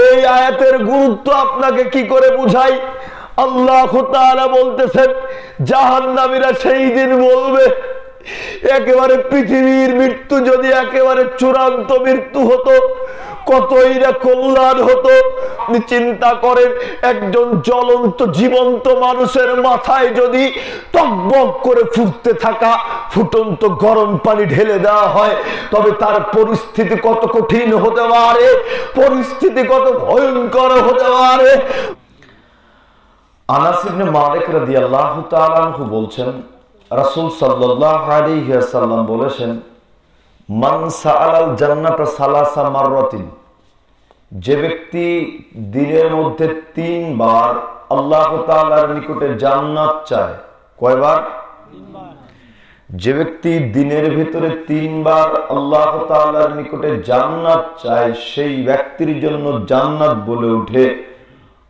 এই আয়াতের গুরুত্ব আপনাকে কি করে বুঝাই? আল্লাহ তাআলা বলতেছেন জাহান্নামীরা সেই দিন বলবে, একেবারে পৃথিবীর মৃত্যু যদি একেবারে চূড়ান্ত মৃত্যু হতো কতই না কল্যাণ হতো। চিন্তা করেন, একজন জ্বলন্ত জীবন্ত মানুষের মাথায় যদি টকবক করে ফুটতে থাকা ফুটন্ত গরম পানি ঢেলে দেওয়া হয়, তবে তার পরিস্থিতি কত কঠিন হতে পারে, পরিস্থিতি কত ভয়ঙ্কর হতে পারে। আনাস ইবনে মালিক রাদিয়াল্লাহু তাআলা আনহু বলছেন, রাসূল সাল্লাল্লাহু আলাইহি ওয়াসাল্লাম বলেছেন, মান সাআলাল জান্নাতা সালাসা মাররাতিন, যে ব্যক্তি দিনের মধ্যে 3 বার আল্লাহ তাআলার নিকটে জান্নাত চায়। কয়বার? 3 বার। যে ব্যক্তি দিনের ভিতরে 3 বার আল্লাহ তাআলার নিকটে জান্নাত চায়, সেই ব্যক্তির জন্য জান্নাত বলে ওঠে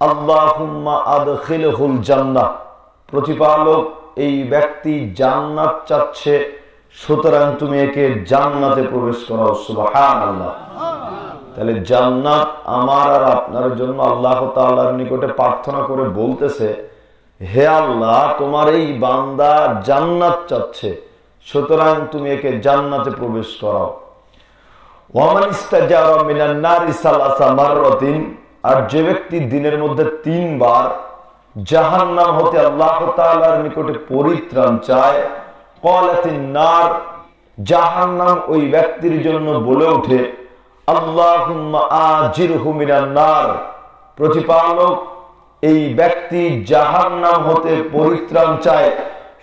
আল্লাহুম্মা আদখিলহুল জান্নাহ, প্রতিপালক এই ব্যক্তি জান্নাত চাচ্ছে, সুতরাং তুমি একে জান্নাতে প্রবেশ করাও। সুবহানাল্লাহ। তাহলে জান্নাত আমার আর আপনার জন্য আল্লাহ তাআলার নিকটে প্রার্থনা করে বলতেছে, হে আল্লাহ, তোমার এই বান্দা জান্নাত চাচ্ছে, সুতরাং তুমি একে জান্নাতে প্রবেশ করাও। ওয়া মান ইস্তাজারা মিনান নারি সালাসা মাররাতিন, আর যে ব্যক্তি দিনের মধ্যে 3 বার জাহান্নাম হতে আল্লাহ তাআলার নিকটে পরিত্রাণ চায়, ক্বালাতিন নার, জাহান্নাম ওই ব্যক্তির জন্য বলে ওঠে আল্লাহুম্মা আজিরহু মিনান নার, প্রতিপালক এই ব্যক্তি জাহান্নাম হতে পরিত্রাণ চায়,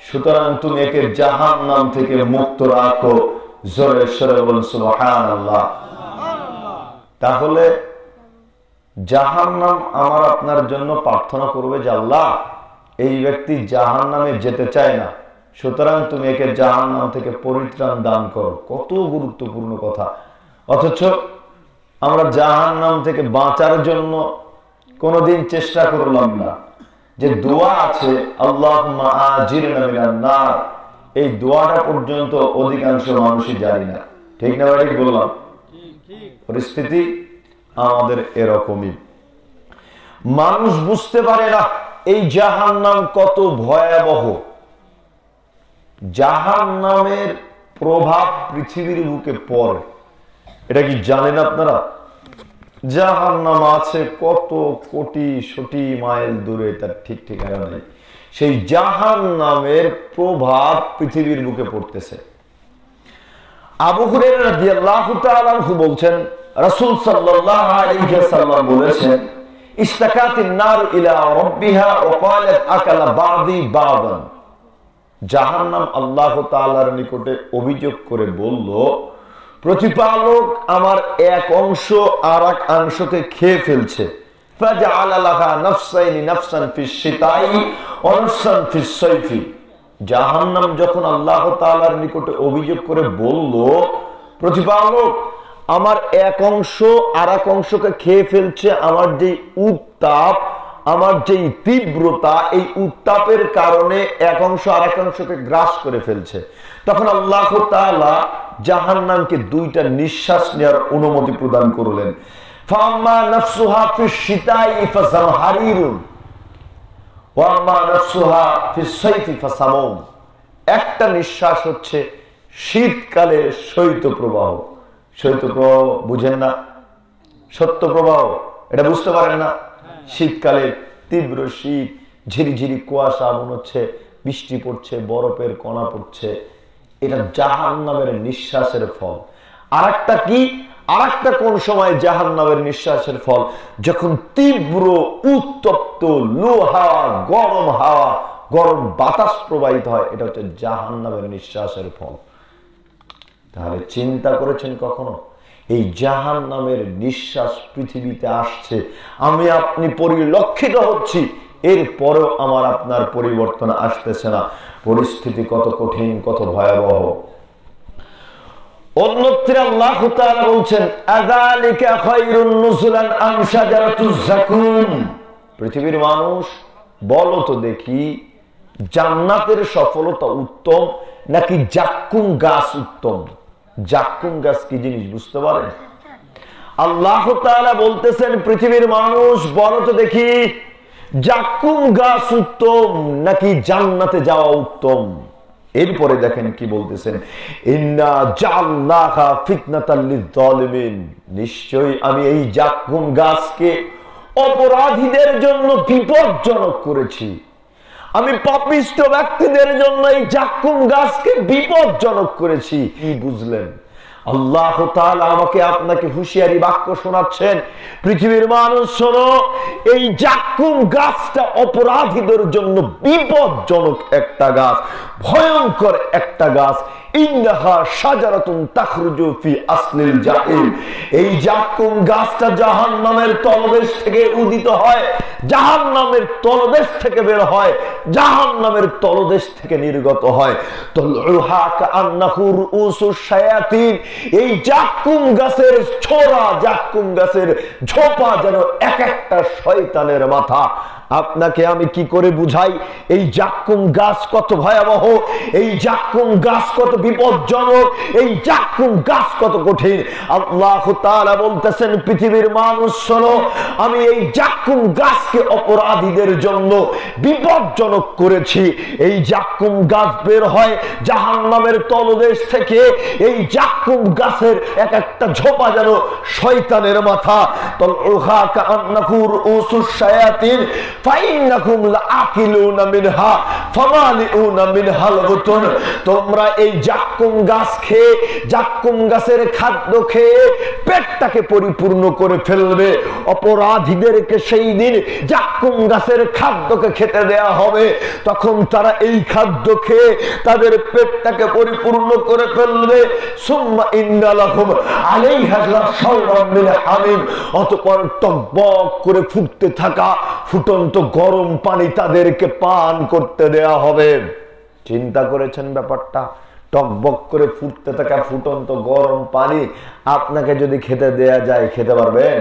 সুতরাং তুমি একে জাহান্নাম থেকে মুক্ত রাখো। জোরে সোরে বলুন সুবহানাল্লাহ। তাহলে জাহান্নাম আমার আপনার জন্য প্রার্থনা করবে যে আল্লাহ, এই ব্যক্তি জাহান্নামে যেতে চায় না, সুতরাং তুমি একে জাহান্নাম থেকে পরিত্রাণ দান করো। কত গুরুত্বপূর্ণ কথা। অথচ আমরা জাহান্নাম থেকে বাঁচার জন্য কোনোদিন চেষ্টা করলাম না। যে দোয়া আছে আল্লাহুম্মা আজিরনা মিনান নার, এই দোয়াটা পর্যন্ত অধিকাংশ মানুষই জানি না। ঠিক না ভাই? বললাম পরিস্থিতি আমাদের এরকমই। মানুষ বুঝতে পারে না এই জাহান্নাম কত ভয়াবহ। জাহান্নামের প্রভাব পৃথিবীর বুকে পড়ে, এটা কি জানেন আপনারা? জাহান্নাম আছে কত কোটি কোটি মাইল দূরে, তার ঠিক ঠিকানা নেই। সেই জাহান্নামের প্রভাব পৃথিবীর বুকে পড়তেছে। আবু হুরায়রা রাদিয়াল্লাহু তাআলা আনহু বলছেন, রাসূল সাল্লাল্লাহু আলাইহি ওয়াসাল্লাম বলেছেন, ইশতাকাতিন নার ইলা রাব্বিহা ওয়া ক্বালাত আকালা বাদি বাদান, জাহান্নাম আল্লাহ তাআলার নিকটে অভিযোগ করে বলল, প্রতিপালক আমার এক অংশ আর এক অংশকে খেয়ে ফেলছে। ফাজআলা লাহা নাফসাইনি, নাফসান ফিশ শিতাই ওয়া নাফসান ফিশ সাইফি। জাহান্নাম যখন আল্লাহ তাআলার নিকটে অভিযোগ করে বলল, প্রতিপালক আমার এক অংশ আর এক অংশকে খেয়ে ফেলছে, আমার যে উত্তাপ, আমার যে তীব্রতা, এই উত্তাপের কারণে এক অংশ আর এক অংশকে গ্রাস করে ফেলছে, তখন আল্লাহ তাআলা জাহান্নামকে 2টা নিঃশ্বাস নেওয়ার অনুমতি প্রদান করলেন। ফাম্মা নাফসুহা ফিশ শিতাই ফাসামহারিরুন ওয়া আম্মা নাফসুহা ফিশ সাইফি ফাসামুম। একটা নিঃশ্বাস হচ্ছে শীতকালে শৈত্যপ্রবাহ। শৈত্যপ্রবাহ বুঝেন না? সত্য প্রবাহ এটা বুঝতে পারেন না? শীতকালে তীব্র শীত, ঝিরিঝিরি কুয়াশা, মনে হচ্ছে বৃষ্টি পড়ছে, বরফের কণা পড়ছে, এটা জাহান্নামের নিঃশ্বাসের ফল। আরেকটা কি? আরেকটা কোন সময় জাহান্নামের নিঃশ্বাসের ফল? যখন তীব্র উত্তপ্ত লু হাওয়া, গরম হাওয়া, গরম বাতাস প্রবাহিত হয়, এটা হচ্ছে জাহান্নামের নিঃশ্বাসের ফল। তাহলে চিন্তা করেছেন কখনো এই জাহান্নামের নিঃশ্বাস পৃথিবীতে আসছে, আমি আপনি পরিলক্ষিত হচ্ছি, এরপরেও আমার আপনার পরিবর্তন আসতেছে না। পরিস্থিতি কত কঠিন, কত ভয়াবহ। অন্যত্র আল্লাহ তাআলা বলছেন, আযালিকা খায়রুন নুজুলান আম শাজারাতুজ যাকুম। পৃথিবীর মানুষ বলো তো দেখি, জান্নাতের সফলতা উত্তম নাকি জাক্কুম গাছ উত্তম? জাক্কুম গাছ কি জিনিস বুঝতে পারেন? আল্লাহ তাআলা বলতেছেন, পৃথিবীর মানুষ বলো তো দেখি, জাক্কুম গাছ উত্তম নাকি জান্নাতে যাওয়া উত্তম? এরপরে দেখেন কি বলতেছেন, ইন্না জাআলনাহা ফিতনাতাল লিয-যালিমিন, নিশ্চয়ই আমি এই জাক্কুম গাছকে অপরাধীদের জন্য বিপজ্জনক করেছি। আমি পাপিষ্ঠ ব্যক্তিদের জন্য এই জাক্কুম গাছকে বিপজ্জনক করেছি। কি বুঝলেন? আল্লাহ তাআলা আমাকে আপনাকে হুঁশিয়ারি বাক্য শোনাচ্ছেন, পৃথিবীর মানুষ শোনো, এই জাক্কুম গাছটা অপরাধীদের জন্য বিপজ্জনক একটা গাছ, ভয়ঙ্কর একটা গাছ। ইন্নাহা শাজারাতুন তাখরুজু ফি আসলিল জাহিম, এই জাক্কুম গাছটা জাহান্নামের তলদেশ থেকে উদিত হয়, জাহান্নামের তলদেশ থেকে বের হয়, জাহান্নামের তলদেশ থেকে নির্গত হয়। তালউহা কাআন্নাহু রুউসুশ শায়াতিন, এই জাক্কুম গাছের ছোরা, জাক্কুম গাছের ঝোপা যেন এক একটা শয়তানের মাথা। আপনাকে আমি কি করে বুঝাই এই জাক্কুম গাছ কত ভয়াবহ, এই জাক্কুম গাছ কত বিপজ্জনক, এই জাক্কুম গাছ কত কঠিন। আল্লাহ তাআলা বলতেছেন, পৃথিবীর মানুষ শোনো, আমি এই জাক্কুম গাছকে অপরাধীদের জন্য বিপজ্জনক করেছি। এই জাক্কুম গাছ বের হয় জাহান্নামের তলদেশ থেকে, এই জাক্কুম গাছের এক একটা ঝোপা যেন শয়তানের মাথা। তালউহা কাআন্নাহু রুউসুশ শায়াতিন ফাইন্নাকুম লাআকিলুনা মিনহা ফামালিউনা মিনহাল বুতুন, তোমরা এই জাক্কুম গাছ খেয়ে, জাক্কুম গাছের খাদ্য খেয়ে পেটটাকে পরিপূর্ণ করে ফেলবে। অপরাধীদেরকে সেই দিন জাক্কুম গাছের খাদ্যকে খেতে দেয়া হবে, তখন তারা এই খাদ্য খেয়ে তাদের পেটটাকে পরিপূর্ণ করে ফেলবে। সুম্মা ইন্না লাহুম আলাইহা লাশাওরাম মিন হামিম, অতঃপর টকবক করে ফুটতে থাকা ফুটন্ত গরম পানি তাদেরকে পান করতে দেয়া হবে। চিন্তা করেছেন ব্যাপারটা? টকবক করে ফুটতে থাকা ফুটন্ত গরম পানি আপনাকে যদি খেতে দেয়া যায়, খেতে পারবেন?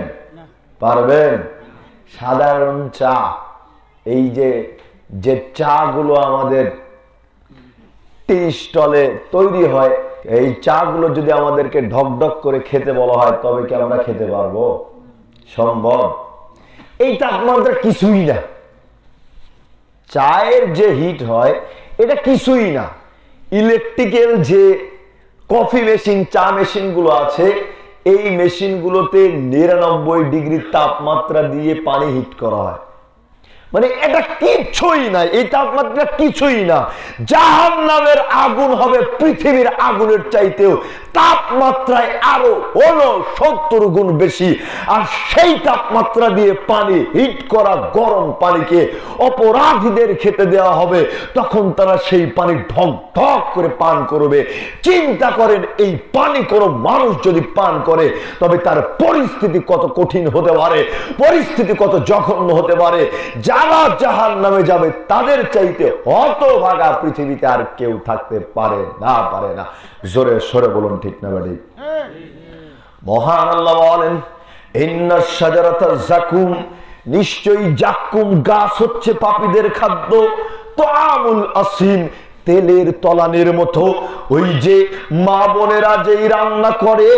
পারবেন? সাধারণ চা, এই যে চা গুলো আমাদের টি স্টলে তৈরি হয়, এই চা গুলো যদি আমাদেরকে ঢকঢক করে খেতে বলা হয়, তবে কি আমরা খেতে পারবো? সম্ভব? এই তাপমাত্রা কিছুই না, চায়ের যে হিট হয় এটা কিছুই না। ইলেকট্রিক্যাল যে কফি মেশিন, চা মেশিন গুলো আছে, এই মেশিন গুলোতে 99 ডিগ্রি তাপমাত্রা দিয়ে পানি হিট করা হয়। মানে এটা কিছুই না, এই তাপমাত্রা কিছুই না। জাহান্নামের আগুন হবে পৃথিবীর আগুনের চাইতেও তাপমাত্রায় আরো হলো 70 গুণ বেশি। আর সেই তাপমাত্রা দিয়ে পানি হিট করা গরম পানিকে অপরাধীদের খেতে দেওয়া হবে, তখন তারা সেই পানি ঢক ঢক করে পান করবে। চিন্তা করেন, এই পানি কোনো মানুষ যদি পান করে তবে তার পরিস্থিতি কত কঠিন হতে পারে, পরিস্থিতি কত জঘন্য হতে পারে। যারা জাহান্নামে যাবে তাদের চাইতে হতভাগা পৃথিবীতে আর কেউ থাকতে পারে না, পারে না। জোরে সরে বলুন, ঠিক না বেটি? মহান আল্লাহ বলেন, ইন্নাশ শাজারাতাজ যাকুম, নিশ্চয়ই জাক্কুম গাছ হচ্ছে পাপীদের খাদ্য। তাআমুল আসিম, তেলের তলানির মতো। ওই যে মা বোনেরা যেই রান্না করে,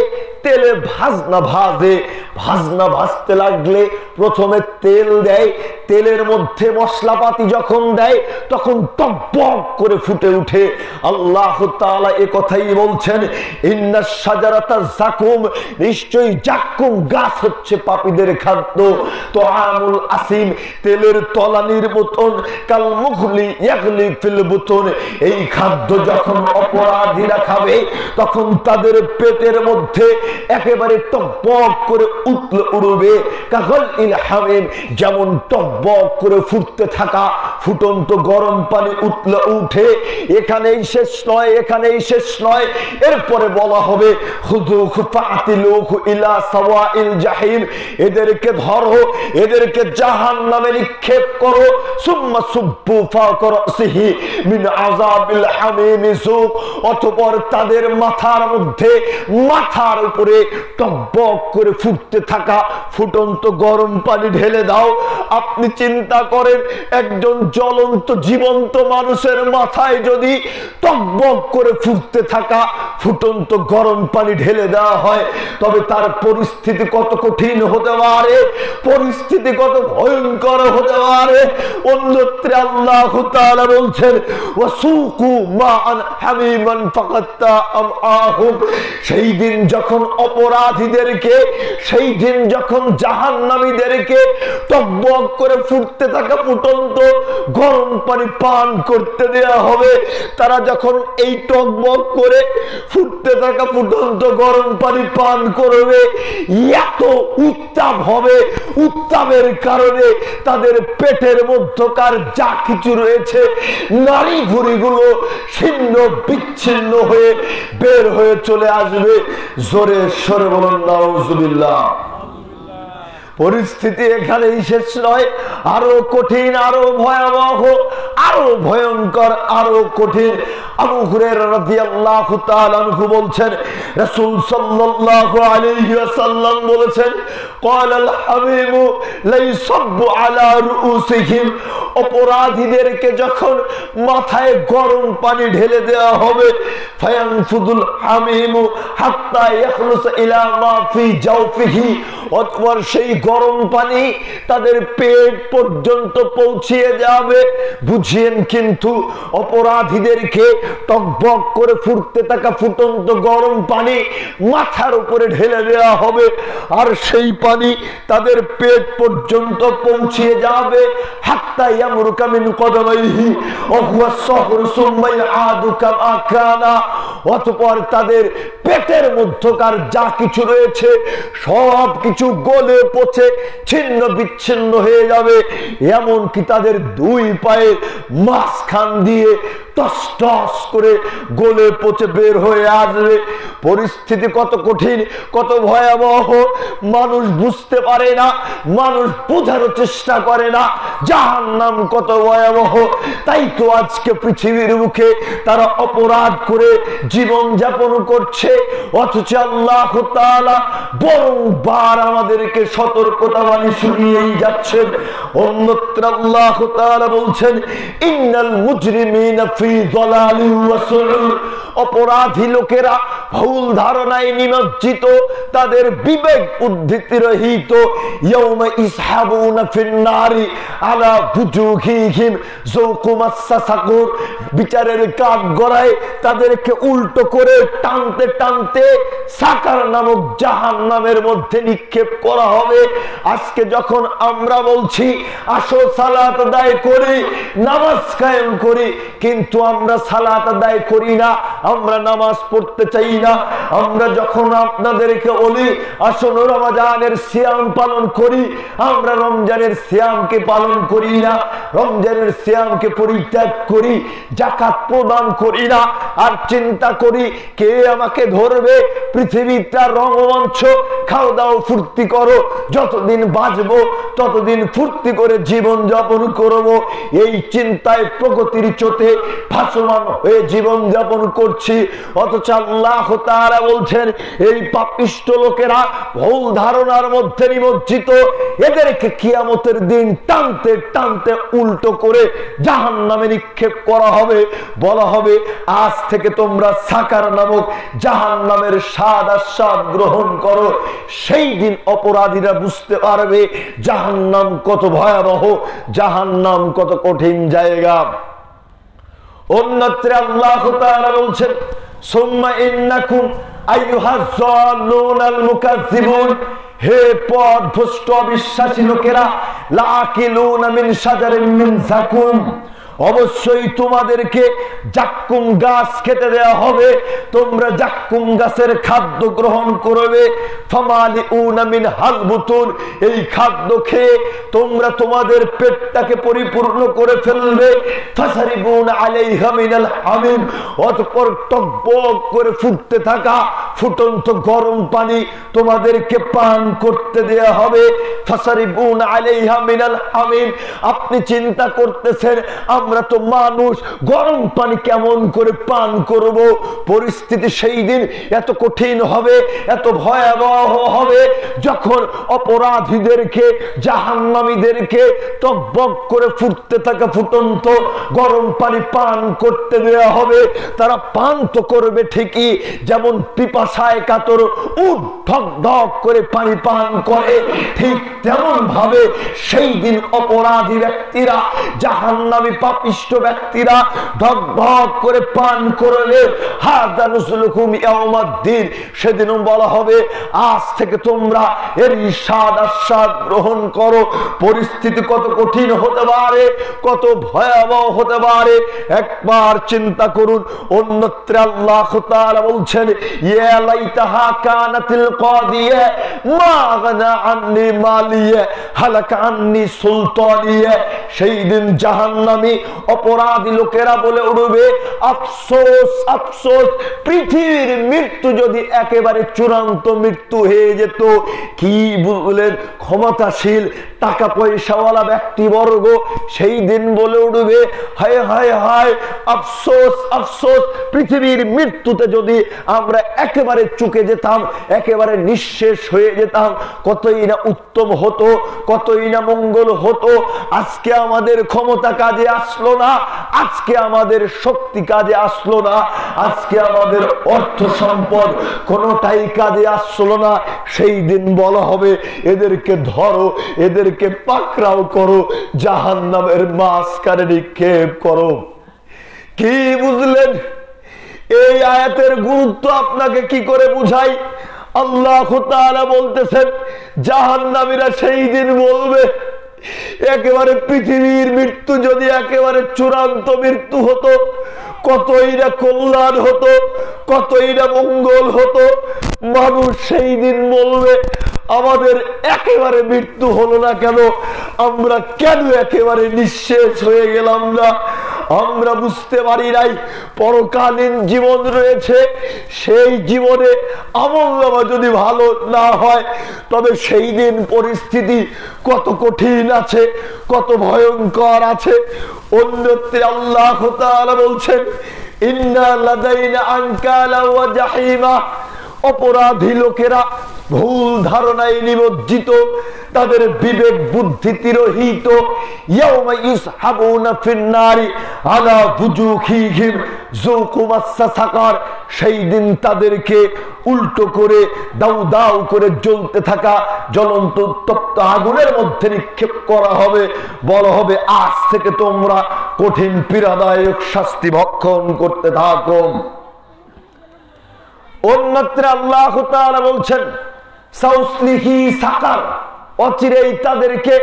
তেলে ভাজনা ভাজে, ভাজনা ভাজতে লাগলে প্রথমে তেল দেয়, তেলের মধ্যে মশলাপাতি যখন দেয় তখন টকবক করে ফুটে উঠে। আল্লাহ তাআলা এ কথাই বলছেন, ইন্নাশ শাজারাতাজ যাকুম, নিশ্চয়ই জাক্কুম গাছ হচ্ছে পাপীদের খাদ্য। তাআমুল আসিম, তেলের তলানির মতন। কাল মুগলি ইয়াগলি ফিল বুতুন, এই খাদ্য যখন অপরাধীরা খাবে তখন তাদের পেটের মধ্যে একেবারে টকবক করে উতলে উঠবে। কাগল ইল হামিম, যেমন টকবক করে ফুটতে থাকা ফুটন্ত গরম পানি উতলে উঠে। এখানেই শেষ নয়, এখানেই শেষ নয়, এরপরে বলা হবে খুযুহু ফাআতিলুহু ইলা সাওয়াইল জাহিম, এদেরকে ধরো, এদেরকে জাহান্নামে নিক্ষেপ করো। সুম্মা সুব্বু ফাওকা রাসিহি মিন আযাবিল হামিম যুক, অতঃপর তাদের মাথার মধ্যে, মাথার উপরে টকবক করে ফুটতে থাকা ফুটন্ত গরম পানি ঢেলে দাও। আপনি চিন্তা করেন, একজন জ্বলন্ত জীবন্ত মানুষের মাথায় যদি টকবক করে ফুটতে থাকা ফুটন্ত গরম পানি ঢেলে দেওয়া হয়, তবে তার পরিস্থিতি কত কঠিন হতে পারে, পরিস্থিতি কত ভয়ঙ্কর হতে পারে। অন্যত্রে আল্লাহ তাআলা বলছেন ওয়াসুকু মাআন হামিমান ফাকাত্তা আমআহুম, সেই দিন যখন অপরাধীদেরকে, সেই দিন যখন জাহান্নামীদেরকে টকবক করে ফুটতে থাকা ফুটন্ত গরম পানি পান করতে দেয়া হবে, তারা যখন এই টকবক করে ফুটতে থাকা ফুটন্ত গরম পানি পান করবে, এত উত্তাপ হবে, উত্তাপের কারণে তাদের পেটের মধ্যকার যা কিছু রয়েছে নারী ভুঁড়িগুলো ছিন্ন বিচ্ছিন্ন হয়ে বের হয়ে চলে আসবে। জোরে সরে বলেন নাউজুবিল্লাহ। পরিস্থিতি এখানেই শেষ নয়, আরো কঠিন, আরো ভয়াবহ, আরো ভয়ঙ্কর, আরো কঠিন। আবু হুরায়রা রাদিয়াল্লাহু তাআলা আনহু বলছেন, রাসূল সাল্লাল্লাহু আলাইহি ওয়াসাল্লাম বলেছেন, ক্বালাল হামিমু লাইসাব্বু আলা রুউসিহিম, অপরাধীদেরকে যখন মাথায় গরম পানি ঢেলে দেওয়া হবে, ফায়ানফুদুল হামিমু হাত্তা ইয়াখলুস ইলা মা ফি জাওফিহি, অতঃপর সেই গরম পানি তাদের পেট পর্যন্ত পৌঁছিয়ে যাবে। বুঝিয়েন, কিন্তু অপরাধীদেরকে টকবক করে ফুটতে থাকা ফুটন্ত গরম পানি মাথার উপরে ঢেলে দেওয়া হবে, আর সেই পানি তাদের পেট পর্যন্ত পৌঁছিয়ে যাবে। হাত্তা ইয়ামরুকা মিন কদমাইহি ওয়া হুয়া সাহরু সুম্মা ইয়াদু কামা কানা, অতঃপর তাদের পেটের মধ্যকার যা কিছু রয়েছে সব কিছু গলে পচে ছিন্ন বিচ্ছিন্ন হয়ে যাবে, এমনকি তাদের দুই পায়ের মাঝখান দিয়ে টস টস করে গলে পচে বের হয়ে আসবে। পরিস্থিতি কত কঠিন, কত ভয়াবহ মানুষ বুঝতে পারে না, মানুষ বোঝার চেষ্টা করে না জাহান্নাম কত ভয়াবহ। তাই তো আজকে পৃথিবীর মুখে তারা অপরাধ করে জীবন যাপন করছে, অথচ আল্লাহ তাআলা বারংবার আমাদেরকে সতর্কতা বাণী শুনিয়েই যাচ্ছেন। অন্যত্র আল্লাহ তাআলা বলছেন, ইন্নাল মুজরিমিনা ফি যালালিন ওয়া সুউর, অপরাধী লোকেরা ভুল ধারণায় নিমজ্জিত, তাদের বিবেক উদ্ধৃতি রহিত। ইয়াউমা ইসহাবুনা ফিন নারি আলা বুজুহিহিম যুকু মাসসা সাকুর, বিচারের কাঠ গড়ায় তাদেরকে উল্টো করে টানতে টানতে সাকার নামক জাহান্নামের মধ্যে নিক্ষেপ করা হবে। আজকে যখন আমরা বলছি আসো সালাত আদায় করি, নামাজ কায়েম করি, কিন্তু আমরা সালাত আদায় করি না, আমরা নামাজ পড়তে চাই না। আমরা যখন আপনাদেরকে বলি আসুন রমজানের সিয়াম পালন করি, আমরা রমজানের সিয়ামকে পালন করি না, রমজানের সিয়ামকে পরিত্যাগ করি, যাকাত প্রদান করি না, আর চিন্তা করি কে আমাকে ধরবে। পৃথিবীটা রঙ্গমঞ্চ, খাও দাও ফুর্তি করো, যতদিন বাঁচবো ততদিন ফুর্তি করে জীবন যাপন করব, এই চিন্তায় প্রগতির চোটে ভাসমান হয়ে জীবন যাপন করছি। অথচ আল্লাহ তাআলা বলছেন এই পাপিষ্ঠ লোকেরা ভুল ধারণার মধ্যে নিমজ্জিত, এদেরকে কিয়ামতের দিন টানতে টানতে উল্টো করে জাহান্নামে নিক্ষেপ করা হবে। বলা হবে আজ থেকে তোমরা সাকার নামক জাহান্নামের স্বাদ আস্বাদ গ্রহণ করো। সেই দিন অপরাধীরা বুঝতে পারবে জাহান্নাম কত ভয়াবহ, জাহান্নাম কত কঠিন জায়গা। অন্যত্র আল্লাহ তাআলা বলছেন, সুম্মা ইন্নাকুম আইয়ুহাজ যাল্লুনাল মুকাজ্জিবুন, হে পথভ্রষ্ট অবিশ্বাসী লোকেরা, লাকিলুনা মিন শাজারিন মিন যাকুম, অবশ্যই তোমাদেরকে জাক্কুম গাছ খেতে দেওয়া হবে, তোমরা জাক্কুম গাছের খাদ্য গ্রহণ করবে। ফামালিউনা মিনহাল বুতুন, এই খাদ্য খেয়ে তোমরা তোমাদের পেটটাকে পরিপূর্ণ করে ফেলবে। ফাসারিবুনা আলাইহা মিনাল হামিম, অতঃপর টকবক করে ফুটতে থাকা ফুটন্ত গরম পানি তোমাদেরকে পান করতে দেয়া হবে। ফাসারিবুনা আলাইহা মিনাল হামিম। আপনি চিন্তা করতেছেন আমরা তো মানুষ, গরম পানি কেমন করে পান করব? পরিস্থিতি সেই দিন এত কঠিন হবে, এত ভয়াবহ হবে, যখন অপরাধীদেরকে, জাহান্নামীদেরকে টকবক করে ফুটতে থাকা ফুটন্ত গরম পানি পান করতে দেওয়া হবে। তারা পান তো করবে ঠিকই, যেমন পিপাসায় কাতর উট ঢক ঢক করে পানি পান করে, ঠিক তেমন ভাবে সেই দিন অপরাধী ব্যক্তিরা, জাহান্নামী পাপিষ্ঠ ব্যক্তিরা ঢক ঢক করে পান করলে হাদা নুসুলুকুম ইয়াউমাদ্দিন। সেদিনও বলা হবে আজ থেকে তোমরা এর স্বাদ আস্বাদ গ্রহণ করো। পরিস্থিতি কত কঠিন হতে পারে, কত ভয়াবহ হতে পারে একবার চিন্তা করুন। অন্যত্র আল্লাহ তাআলা বলছেন ইয়া লাইতাহা কানাতিল কাদিয়া মা আগনা আন্নি মালিয়া হালাকা আন্নি সুলতানিয়া। সেই দিন জাহান্নামী অপরাধী লোকেরা বলে উঠবে আফসোস আফসোস, পৃথিবীর মৃত্যু যদি একেবারে চূড়ান্ত মৃত্যু হয়ে যেত। কি বলেন, ক্ষমতাশীল টাকা পয়সাওয়ালা ব্যক্তিবর্গ সেই দিন বলে উঠবে হায় হায় হায়, আফসোস আফসোস, পৃথিবীর মৃত্যুতে যদি আমরা একেবারে চুকে যেতাম, একেবারে নিঃশেষ হয়ে যেতাম, কতই না উত্তম হতো, কতই না মঙ্গল হতো। আজকে আমাদের ক্ষমতা কাজে আসলো না, আজকে আমাদের শক্তি কাজে আসলো না, আজকে আমাদের অর্থ সম্পদ কোনোটাই কাজে আসলো না। সেই দিন বলা হবে এদেরকে ধরো, এদেরকে পাকড়াও করো, জাহান্নামের মাঝখানে নিক্ষেপ করো। কি বুঝলেন? এই আয়াতের গুরুত্ব আপনাকে কি করে বুঝাই? আল্লাহ তাআলা বলতেছেন জাহান্নামীরা সেই দিন বলবে একেবারে পৃথিবীর মৃত্যু যদি একেবারে চূড়ান্ত মৃত্যু হতো, কতই না কল্যাণ হতো, কতই না মঙ্গল হতো। মানুষ সেই দিন বলবে আমাদের একেবারে মৃত্যু হলো না কেন, আমরা কেন একেবারে নিঃশেষ হয়ে গেলাম না? আমরা বুঝতে পারি নাই পরকালীন জীবন রয়েছে, সেই জীবনে আমলনামা যদি ভালো না হয় তবে সেই দিন পরিস্থিতি কত কঠিন আছে, কত ভয়ঙ্কর আছে। অন্যত্র আল্লাহ তাআলা বলছেন ইন্না লাদাইনা আনকালা ওয়া জাহিমা। অপরাধী লোকেরা ভুল ধারণায় নিমজ্জিত, তাদের বিবেক বুদ্ধি তিরোহিত। ইয়াউমা ইউসহাবুনা ফিন্নারি আলা বুজুহিহিম যুকু মাসসা সাকার। সেই দিন তাদেরকে উল্টো করে দাউ দাউ করে জ্বলতে থাকা জ্বলন্ত উত্তপ্ত আগুনের মধ্যে নিক্ষেপ করা হবে। বলা হবে আজ থেকে তোমরা কঠিন পীড়াদায়ক শাস্তি ভক্ষণ করতে থাকো। অন্যত্র আল্লাহ তাআলা বলছেন সাউসলিহি সাকার, অচিরেই তাদেরকে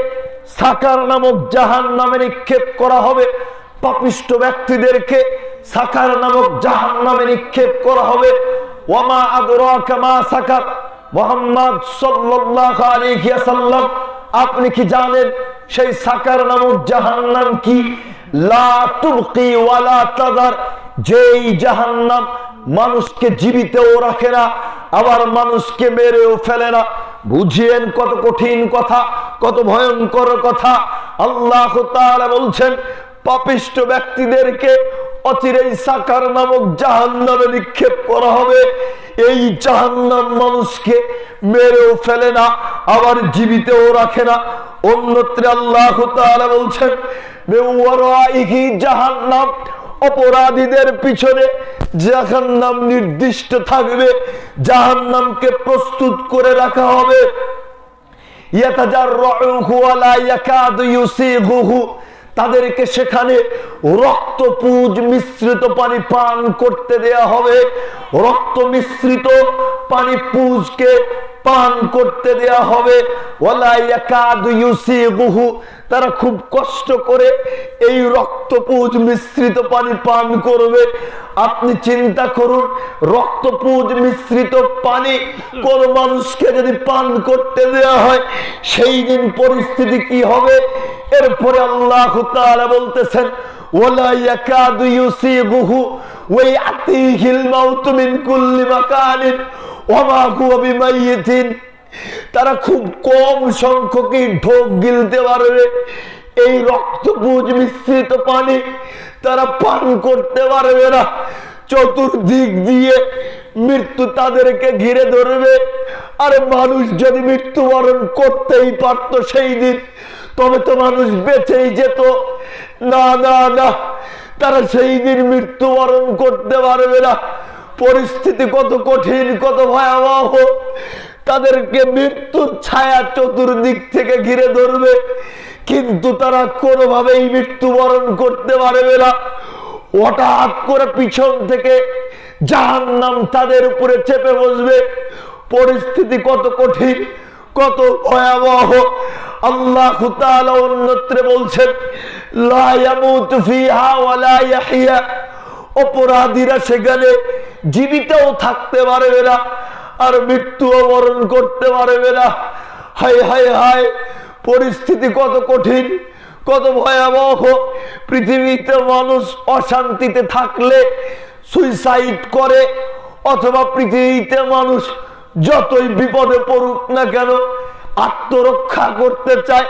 সাকার নামক জাহান্নামে নিক্ষেপ করা হবে। পাপিষ্ঠ ব্যক্তিদেরকে সাকার নামক জাহান্নামে নিক্ষেপ করা হবে। ওয়ামা আদরাকা মা সাকার। মুহাম্মদ সাল্লাল্লাহু আলাইহি ওয়াসাল্লাম আপনি কি জানেন সেই সাকার নামক জাহান্নাম কি? লা তুবকি ওয়ালা তাযার। যেই জাহান্নাম মানুষকে জীবিতও রাখে না, আবার মানুষকে মেরেও ফেলে না। বুঝিয়েন কত কঠিন কথা, কত ভয়ঙ্কর কথা। আল্লাহ তাআলা বলছেন পাপিষ্ঠ ব্যক্তিদেরকে অচিরেই সাকার নামক জাহান্নামে নিক্ষেপ করা হবে। এই জাহান্নাম মানুষকে মেরেও ফেলে না, আবার জীবিতও রাখে না। অন্যত্র আল্লাহ তাআলা বলছেন মিওয়ারাইহি জাহান্নাম। অপরাধীদের পিছনে জাহান্নাম নির্দিষ্ট থাকবে, জাহান্নামকে প্রস্তুত করে রাখা হবে। ইয়াতাজাররুহু ওয়ালা ইয়াকাদু ইউসিগুহু। তাদেরকে সেখানে রক্তপুঞ্জ মিশ্রিত পানি পান করতে দেয়া হবে। রক্ত মিশ্রিত পানি পুঞ্জকে পান করতে দেয়া হবে। ওয়ালা ইয়াকাদু ইউসিগুহু। তারা খুব কষ্ট করে এই রক্তপুঞ্জ মিশ্রিত পানি পান করবে। আপনি চিন্তা করুন, রক্তপুঞ্জ মিশ্রিত পানি কোন মানুষকে যদি পান করতে দেওয়া হয় সেই দিন পরিস্থিতি কি হবে? এরপরে আল্লাহ তাআলা বলতেছেন ওয়ালা ইয়াকাদু ইউসিগুহু ওয়া ইয়াতিহিল মাউতু মিন কুল্লি মাকানিন ওয়া মা হুয়া বিমাইয়িতিন। তারা খুব কম সংখ্যকই ঢোক গিলতে পারবে। এই রক্তপুঞ্জ মিশ্রিত পানি তারা পান করতে পারবে না। চতুর্দিক দিয়ে মৃত্যু তাদেরকে ঘিরে ধরবে। আর মানুষ যদি মৃত্যুবরণ করতেই পারত সেই দিন, তবে তো মানুষ বেঁচেই যেত। না না না, তারা সেই দিন মৃত্যুবরণ করতে পারবে না। পরিস্থিতি কত কঠিন, কত ভয়াবহ। তাদেরকে মৃত্যুর ছায়া চতুর্দিক থেকে ঘিরে ধরবে, কিন্তু তারা কোনোভাবেই মৃত্যুবরণ করতে পারবে না। হঠাৎ করে পিছন থেকে জাহান্নাম তাদের উপরে চেপে বসবে। পরিস্থিতি কত কঠিন, কত ভয়াবহ। আল্লাহ তাআলা অন্যত্রে বলছেন, লা ইয়ামুতু ফিহা ওয়া লা ইয়াহইয়া। অপরাধীরা সেখানে জীবিতও থাকতে পারবে না, আর মৃত্যুও বরণ করতে পারবে না। হায় হায় হায়, পরিস্থিতি কত কঠিন, কত ভয়াবহ। পৃথিবীতে মানুষ অশান্তিতে থাকলে সুইসাইড করে, অথবা পৃথিবীতে মানুষ যতই বিপদে পড়ুক না কেন আত্মরক্ষা করতে চায়।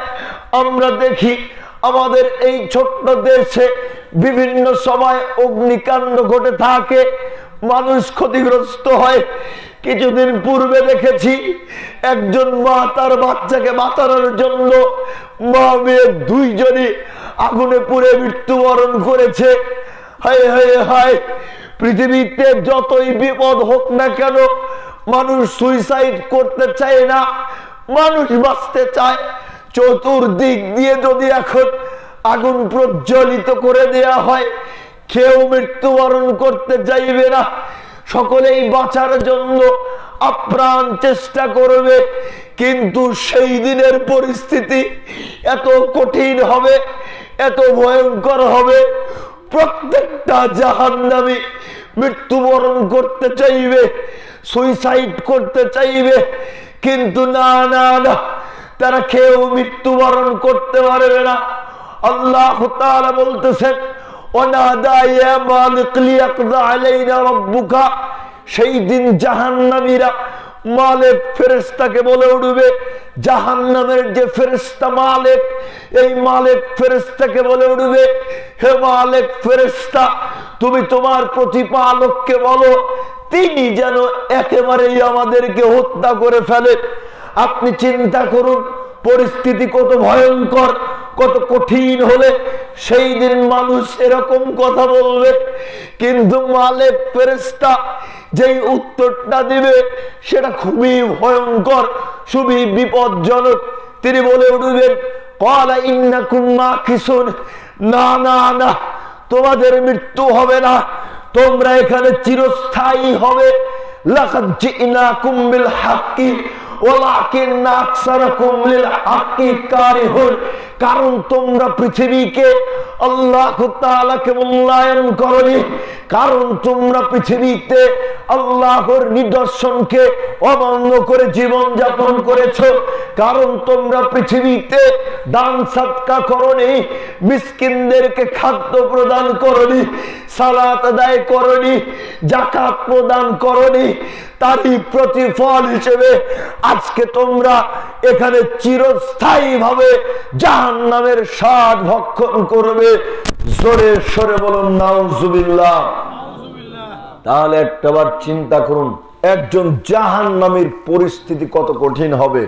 আমরা দেখি আমাদের এই ছোট্ট দেশে বিভিন্ন সময় অগ্নিকাণ্ড ঘটে থাকে, মানুষ ক্ষতিগ্রস্ত হয়। কিছুদিন পূর্বে দেখেছি একজন মা তার বাচ্চাকে বাঁচানোর জন্য মা মেয়ে দুইজনই আগুনে পুড়ে মৃত্যুবরণ করেছে। হায় হায় হায়, পৃথিবীতে যতই বিপদ হোক না কেন মানুষ সুইসাইড করতে চায় না, মানুষ বাঁচতে চায়। চতুর্দিক দিয়ে যদি এখন আগুন প্রজ্বলিত করে দেয়া হয়, কেউ মৃত্যুবরণ করতে চাইবে না। সকলেই বাঁচার জন্য আপ্রাণ চেষ্টা করবে, কিন্তু সেই দিনের পরিস্থিতি এত কঠিন হবে, এত ভয়ঙ্কর হবে। প্রত্যেকটা জাহান্নামী মৃত্যুবরণ করতে চাইবে, সুইসাইড করতে চাইবে, কিন্তু না না না, তারা কেউ মৃত্যুবরণ করতে পারবে না। আল্লাহ তাআলা বলতেছেন, ওয়ানাদা ইয়া মালিক লিয়াকযা আলাইনা রাব্বুকা। সেই দিন জাহান্নামীরা মালিক ফেরেশতাকে বলে উঠবে। জাহান্নামের যে ফেরেশতা মালিক, এই মালিক ফেরেশতাকে বলে উঠবে, হে মালিক ফেরেশতা, তুমি তোমার প্রতিপালককে বলো তিনি যেন একেবারেই আমাদেরকে হত্যা করে ফেলে। আপনি চিন্তা করুন পরিস্থিতি কত ভয়ঙ্কর, কত কঠিন হলে সেই দিন মানুষ এরকম কথা বলবে। কিন্তু মালিক ফেরেশতা যেই উত্তরটা দিবে সেটা খুবই ভয়ঙ্কর, খুবই বিপজ্জনক। তিনি বলে উঠবেন, ক্বালা ইন্নাকুম মাকিসুন। না না না, তোমাদের মৃত্যু হবে না, তোমরা এখানে চিরস্থায়ী হবে। লাকাদ জিনাকুম বিল হাক্কি ওয়ালাকিন্না আকসারাকুম লিল হাক্কি কারিহুন। কারণ তোমরা পৃথিবীকে আল্লাহ তাআলাকে মূল্যায়ন করনি, কারণ তোমরা পৃথিবীতে আল্লাহর নিদর্শনকে অমান্য করে জীবন যাপন করেছো, কারণ তোমরা পৃথিবীতে দান সদকা করনি, মিসকিনদেরকে খাদ্য প্রদান করনি, সালাত আদায় করনি, যাকাত প্রদান করনি। তারই প্রতিফল হিসেবে আজকে তোমরা এখানে চিরস্থায়ী ভাবে জাহান্নামের স্বাদ ভক্ষণ করবে। জোরে সরে বলুন নাউজুবিল্লাহ। তাহলে একটাবার চিন্তা করুন একজন জাহান্নামীর পরিস্থিতি কত কঠিন হবে।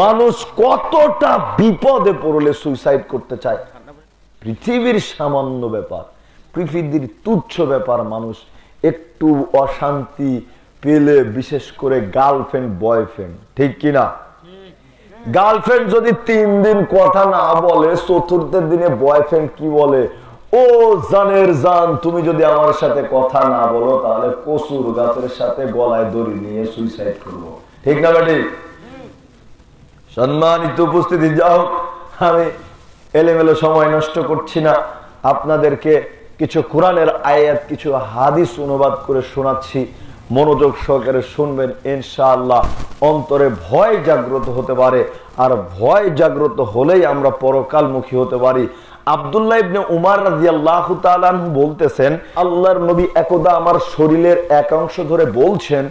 মানুষ কতটা বিপদে পড়লে সুইসাইড করতে চায়। পৃথিবীর সামান্য ব্যাপার, পৃথিবীর তুচ্ছ ব্যাপার, মানুষ একটু অশান্তি পেলে, বিশেষ করে গার্লফ্রেন্ড বয়ফ্রেন্ড, ঠিক কিনা? গার্লফ্রেন্ড যদি 3 দিন কথা না বলে, চতুর্থের দিনে বয়ফ্রেন্ড কি বলে, ও জানের জান, তুমি যদি আমার সাথে কথা না বলো তাহলে কসুর গাছের সাথে গলায় দড়ি নিয়ে সুইসাইড করবো, ঠিক না বেটি? সম্মানিত উপস্থিতি, যাও, আমি এলোমেলো সময় নষ্ট করছি না, আপনাদেরকে কিছু কোরআনের আয়াত, কিছু হাদিস অনুবাদ করে শোনাচ্ছি। মনোযোগ সহকারে শুনবেন, ইনশাআল্লাহ অন্তরে ভয় জাগ্রত হতে পারে, আর ভয় জাগ্রত হলেই আমরা পরকালমুখী হতে পারি। আব্দুল্লাহ ইবনে উমর রাদিয়াল্লাহু তাআলা আনহু বলতেছেন, আল্লাহর নবী একদা আমার শরীরের এক অংশ ধরে বলছেন,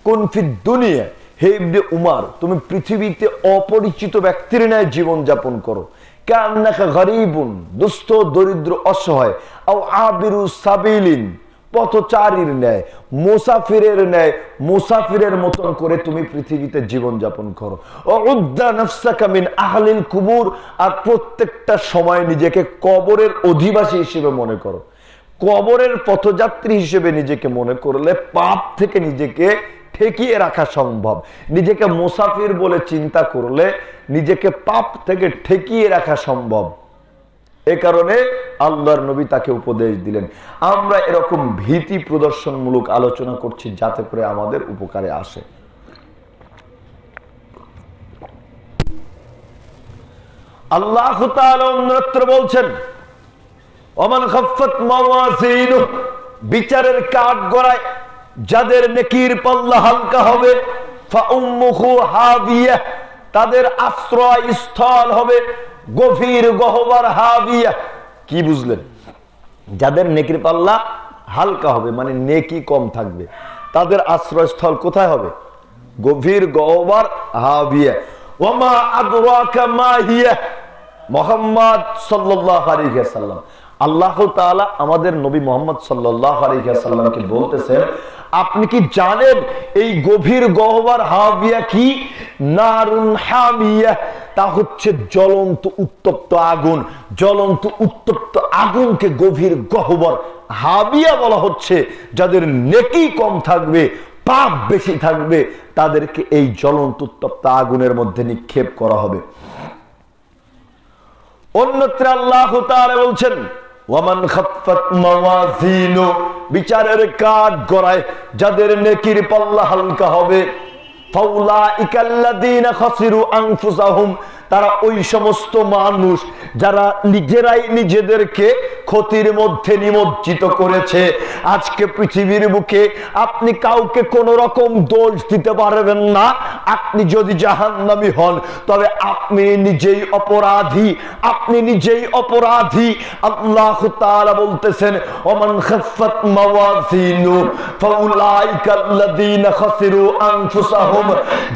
কুন ফিদ দুনিয়া, হে ইবনে উমার, তুমি পৃথিবীতে অপরিচিত ব্যক্তির ন্যায় জীবন যাপন করো। কান্নাকা গরিবুন, দুস্থ দরিদ্র অসহায়, আও আবিরু সাবিলিন, পথচারীর ন্যায়, মুসাফিরের ন্যায়, মুসাফিরের মতন করে তুমি পৃথিবীতে জীবন যাপন করো। উদ্দা নাফসাকা মিন আহলিল কুবুর, আর প্রত্যেকটা সময় নিজেকে কবরের অধিবাসী হিসেবে মনে করো। কবরের পথযাত্রী হিসেবে নিজেকে মনে করলে পাপ থেকে নিজেকে ঠেকিয়ে রাখা সম্ভব। নিজেকে মুসাফির বলে চিন্তা করলে নিজেকে পাপ থেকে ঠেকিয়ে রাখা সম্ভব। এ কারণে আল্লাহর নবী তাকে উপদেশ দিলেন। আমরা এরকম ভীতি প্রদর্শনমূলক আলোচনা করছি যাতে করে আমাদের উপকারে আসে। আল্লাহ তাআলা অন্যত্র বলছেন, ওমান খাফফাত মাওয়াজিনুহু, বিচারের কাঠগড়ায় যাদের নেকির পাল্লা হালকা হবে, ফাউম্মুহু হাবিয়া, তাদের আশ্রয় স্থল হবে গভীর গহ্বর হাবিয়া। কি বুঝলেন? যাদের নেকির পাল্লা হালকা হবে মানে নেকি কম থাকবে, তাদের আশ্রয়স্থল কোথায় হবে? গভীর গহ্বর হাবিয়া। ওমা আদরাকা মা হিয়া, মুহাম্মদ সাল্লাল্লাহু আলাইহি ওয়াসাল্লাম, আল্লাহ তাআলা আমাদের নবী মুহাম্মদ সাল্লাল্লাহু আলাইহি ওয়াসাল্লামকে বলতেছেন, আপনি কি জানেন এই গভীর গহ্বর হাবিয়া কি? নারুন হামিয়া, তা হচ্ছে জ্বলন্ত উত্তপ্ত আগুন। জ্বলন্ত উত্তপ্ত আগুনকে গভীর গহ্বর হাবিয়া বলা হচ্ছে। যাদের নেকি কম থাকবে, পাপ বেশি থাকবে, তাদেরকে এই জ্বলন্ত উত্তপ্ত আগুনের মধ্যে নিক্ষেপ করা হবে। অন্যত্র আল্লাহ তাআলা বলছেন, ওয়ামান খাফফাত মাওয়াজিনু, বিচারের কাঠ গড়ায় যাদের নেকির পাল্লা হালকা হবে, ফাউলাইকাল্লাযীনা খাসিরু আনফুসাহুম, তারা ওই সমস্ত মানুষ যারা নিজেরাই নিজেদেরকে ক্ষতির মধ্যে নিমজ্জিত করেছে। আজকে পৃথিবীর বুকে আপনি কাউকে কোন রকম দোষ দিতে পারবেন না। আপনি যদি জাহান্নামী হন তবে আপনি নিজেই অপরাধী, আপনি নিজেই অপরাধী। আল্লাহ তাআলা বলতেছেন, ওমান খাফফাত মাওয়াজিনু ফাউলাইকাল্লাযীনা খাসিরু আনফুসাহুম,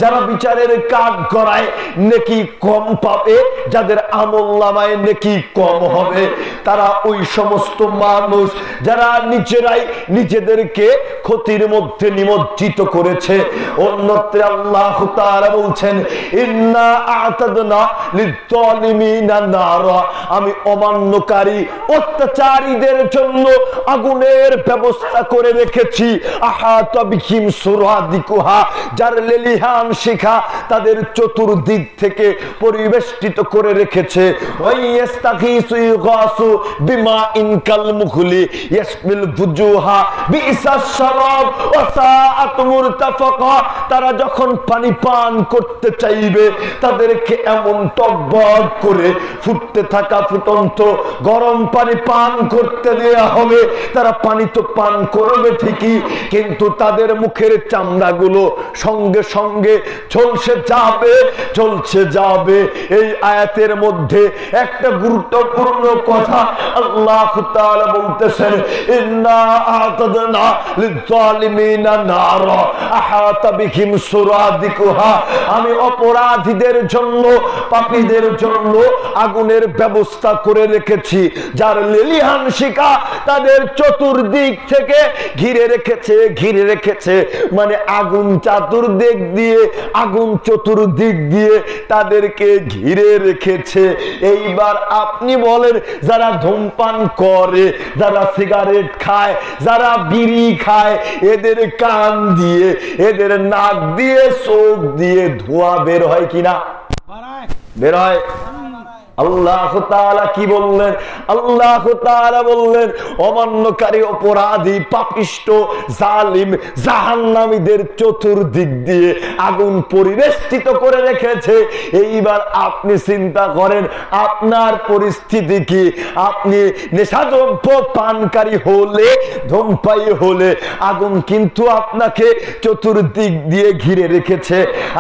যারা বিচারের কাঠ গড়ায় নেকি কম পাবে, যাদের আমলনামায় নেকি কম হবে, তারা ওই সমস্ত মানুষ যারা নিজেরাই নিজেদেরকে ক্ষতির মধ্যে নিমজ্জিত করেছে। অন্যত্র আল্লাহ তাআলা বলছেন, ইন্না আ'তাদনা লিয-যালিমিনা নারা, আমি অমান্যকারী অত্যাচারীদের জন্য আগুনের ব্যবস্থা করে রেখেছি। আহাতা বিহিম সুরাদিকুহা, যার লেলিহান শিখা তাদের চতুর্দিক থেকে পরিবেষ্টিত করে রেখেছে। ওয়াইয়াস্তাগীসু ইগাসু বিমাইন কালমুখলি ইয়াসবিল বুজুহা বিইসাস শারাব ওয়া সাআত মুরতাফাকা, তারা যখন পানি পান করতে চাইবে তাদেরকে এমন টকবক করে ফুটতে থাকা ফুটন্ত গরম পানি পান করতে দেয়া হবে। তারা পানি তো পান করবে ঠিকই, কিন্তু তাদের মুখের চামড়াগুলো সঙ্গে সঙ্গে ঝলসে যাবে, চলছে যাবে। এই আয়াতের মধ্যে একটা গুরুত্বপূর্ণ কথা আল্লাহ তাআলা বলতেছেন, ইন্না আ'তাদনা লিয-যালিমিনা নারা আহাতা বিহিম সুরাদিকুহা, আমি অপরাধীদের জন্য, পাপীদের জন্য আগুনের ব্যবস্থা করে রেখেছি, যার লেলিহান শিখা তাদের চতুর্দিক থেকে ঘিরে রেখেছে। ঘিরে রেখেছে মানে আগুন চতুর্দিক দিয়ে, আগুন চতুর্দিক দিয়ে তাদেরকে ঘিরে রেখেছে। এইবার আপনি বলেন, যারা ধূমপান করে, যারা সিগারেট খায়, যারা বিড়ি খায়, এদের কান দিয়ে, এদের নাক দিয়ে, চোখ দিয়ে ধোঁয়া বের হয় কিনা? বের হয়। আল্লাহ তাআলা কি বললেন? আল্লাহ তাআলা বললেন, অমান্যকারী অপরাধী পাপিষ্ট জালিম জাহান্নামীদের চতুর্দিক দিয়ে আগুন পরিবেষ্টিত করে রেখেছে। এইবার আপনি চিন্তা করেন আপনার পরিস্থিতি কি? আপনি নেশাদ্রব্য পানকারী হলে, ধূমপায়ী হলে আগুন কিন্তু আপনাকে চতুর্দিক দিয়ে ঘিরে রেখেছে।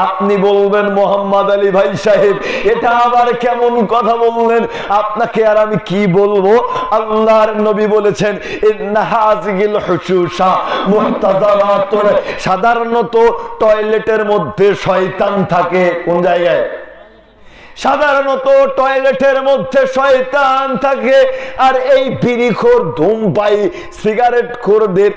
আপনি বলবেন, মোহাম্মদ আলী ভাই সাহেব, এটা আবার কেমন কথা? কথা বললেন, আপনাকে আর আমি কি বলবো। আল্লাহর নবী বলেছেন ইন্না হাযিহিল হুশুশা মুহতাযারাতুন, সাধারণত টয়লেটের মধ্যে শয়তান থাকে। কোন জায়গায়? সাধারণত টয়লেটের মধ্যে শয়তান থাকে। আর এই বিড়িখোর, ধূমপায়ী, সিগারেট খোরদের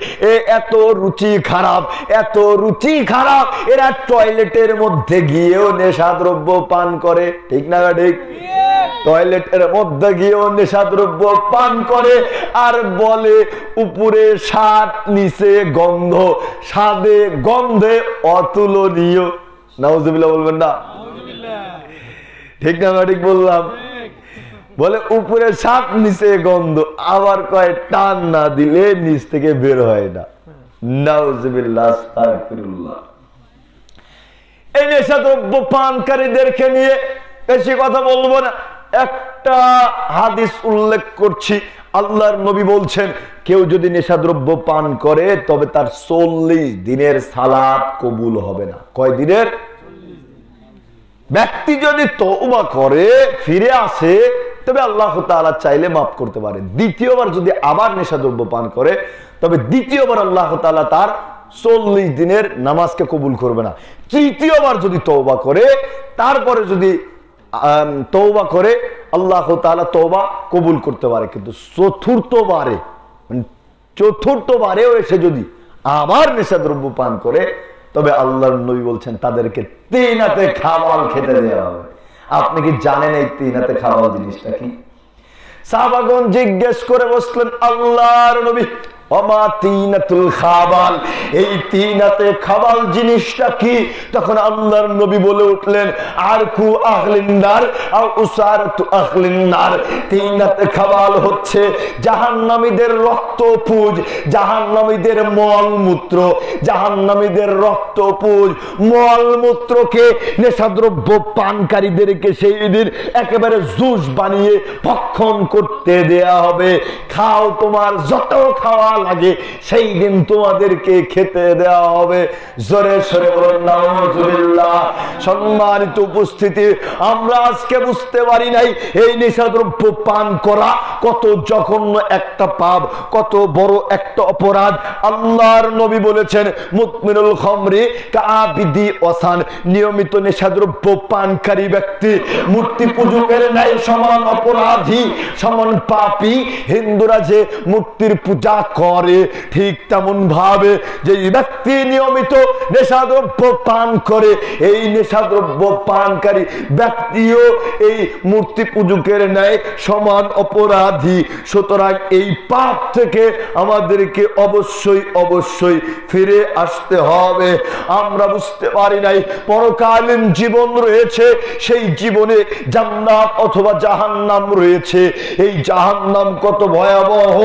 এত রুচি খারাপ, এত রুচি খারাপ, এরা টয়লেটের মধ্যে গিয়েও নেশাদ্রব্য পান করে। ঠিক না ঠিক? টয়লেটের মধ্যে গিয়েও নেশাদ্রব্য পান করে আর বলে উপরে স্বাদ, নিচে গন্ধ, স্বাদে গন্ধে অতুলনীয়। নাউজুবিল্লাহ বলবেন না? ঠিক না ঠিক বললাম? বলে উপরে স্বাদ, নিচে গন্ধ, আবার কয় টান না দিলে নিচ থেকে বের হয় না। নাউজুবিল্লাহ, আস্তাগফিরুল্লাহ। এই নেশাদ্রব্য পানকারীদেরকে নিয়ে বেশি কথা বলবো না, একটা হাদিস উল্লেখ করছি। আল্লাহর নবী বলছেন কেউ যদি নেশাদ্রব্য পান করে তবে তার 40 দিনের সালাত কবুল হবে না। কয় দিনের? ব্যক্তি যদি তওবা করে, ফিরে আসে, তবে আল্লাহ তাআলা চাইলে মাফ করতে পারেন। দ্বিতীয়বার যদি আবার নেশাদ্রব্য পান করে তবে দ্বিতীয়বার আল্লাহ তাআলা তার 40 দিনের নামাজকে কবুল করবে না। তৃতীয়বার যদি তওবা করে, তারপরে যদি তওবা করে, আল্লাহ তাআলা তওবা কবুল করতে পারে। কিন্তু চতুর্থবারেও এসে যদি আবার নেশাদ্রব্য পান করে তবে আল্লাহর নবী বলছেন তাদেরকে 3 হাতে খাবাল খেতে দেওয়া হবে। আপনি কি জানেন এই 3 হাতে খাবাল জিনিসটা কি? সাহাবাগণ জিজ্ঞেস করে বসলেন আল্লাহর নবী, ওমা 3 হাতুল খাবাল, এই 3 হাতে খাবাল জিনিসটা কি? তখন আল্লাহর নবী বলে উঠলেন আরকু আহলিন নার আও উসারাতু আহলিন নার। 3 হাতে খাবাল হচ্ছে জাহান্নামীদের রক্তপুজ, জাহান্নামীদের মলমূত্র, জাহান্নামীদের রক্তপুজ, মলমূত্রকে নেশাদ্রব্য পানকারীদেরকে সেই দিন একেবারে জুস বানিয়ে ভক্ষণ করতে দেয়া হবে। খাও, তোমার যত খাওয়া লাগে সেই দিন তোমাদেরকে খেতে দেওয়া হবে। জোরে সরে বলুন নাউজুবিল্লাহ। সম্মানিত উপস্থিতি, আমরা আজকে বুঝতে পারি নাই এই নেশাদ্রব্য পান করা কত জঘন্য একটা পাপ, কত বড় একটা অপরাধ। আল্লাহর নবী বলেছেন মুদমিনুল খামরি কাআবিদি ওয়াসান, নিয়মিত নেশাদ্রব্য পানকারী ব্যক্তি মূর্তি পূজকের ন্যায় সমান অপরাধী, সমান পাপী। হিন্দুরা যে মূর্তির পূজা করে ঠিক তেমন ভাবে যে ব্যক্তি নিয়মিত নেশাদ্রব্য পান করে, এই নেশাদ্রব্য পানকারী ব্যক্তিও এই মূর্তি পূজকের ন্যায় সমান অপরাধী। সুতরাং এই পাপ থেকে আমাদেরকে অবশ্যই অবশ্যই ফিরে আসতে হবে। আমরা বুঝতে পারি নাই পরকালীন জীবন রয়েছে, সেই জীবনে জান্নাত অথবা জাহান্নাম রয়েছে। এই জাহান্নাম কত ভয়াবহ